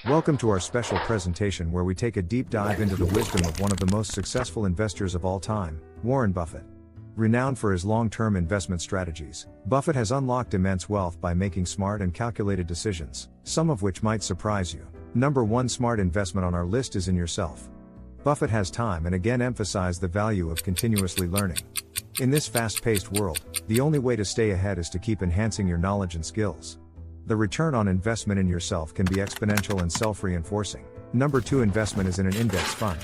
Welcome to our special presentation where we take a deep dive into the wisdom of one of the most successful investors of all time, Warren Buffett. Renowned for his long-term investment strategies, Buffett has unlocked immense wealth by making smart and calculated decisions, some of which might surprise you. Number 1 smart investment on our list is in yourself. Buffett has time and again emphasized the value of continuously learning. In this fast-paced world, the only way to stay ahead is to keep enhancing your knowledge and skills. The return on investment in yourself can be exponential and self-reinforcing. Number 2 investment is in an index fund.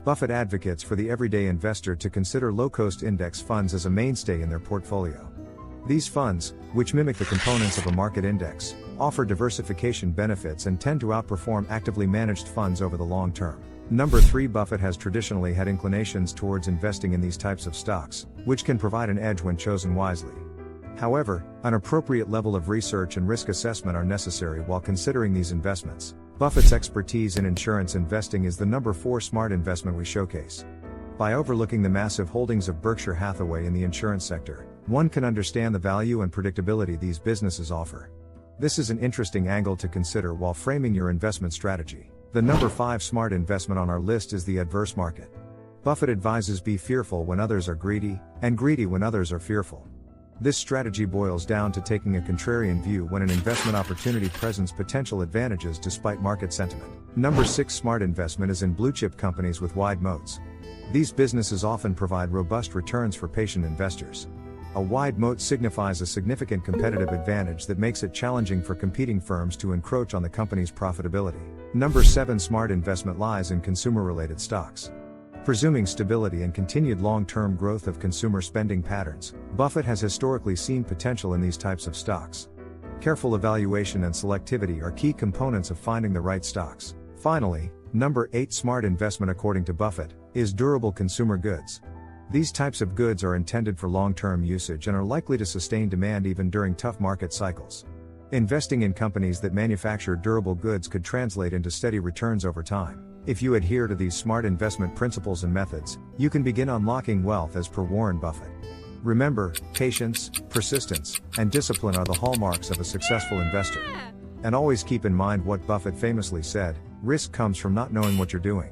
Buffett advocates for the everyday investor to consider low-cost index funds as a mainstay in their portfolio. These funds, which mimic the components of a market index, offer diversification benefits and tend to outperform actively managed funds over the long term. Number 3 Buffett has traditionally had inclinations towards investing in these types of stocks, which can provide an edge when chosen wisely. However, an appropriate level of research and risk assessment are necessary while considering these investments. Buffett's expertise in insurance investing is the number 4 smart investment we showcase. By overlooking the massive holdings of Berkshire Hathaway in the insurance sector, one can understand the value and predictability these businesses offer. This is an interesting angle to consider while framing your investment strategy. The number 5 smart investment on our list is the adverse market. Buffett advises be fearful when others are greedy, and greedy when others are fearful. This strategy boils down to taking a contrarian view when an investment opportunity presents potential advantages despite market sentiment. Number 6 smart investment is in blue-chip companies with wide moats. These businesses often provide robust returns for patient investors. A wide moat signifies a significant competitive advantage that makes it challenging for competing firms to encroach on the company's profitability. Number 7 smart investment lies in consumer-related stocks. Presuming stability and continued long-term growth of consumer spending patterns, Buffett has historically seen potential in these types of stocks. Careful evaluation and selectivity are key components of finding the right stocks. Finally, number 8 smart investment according to Buffett is durable consumer goods. These types of goods are intended for long-term usage and are likely to sustain demand even during tough market cycles. Investing in companies that manufacture durable goods could translate into steady returns over time. If you adhere to these smart investment principles and methods, you can begin unlocking wealth as per Warren Buffett. Remember, patience, persistence, and discipline are the hallmarks of a successful investor. And always keep in mind what Buffett famously said, risk comes from not knowing what you're doing.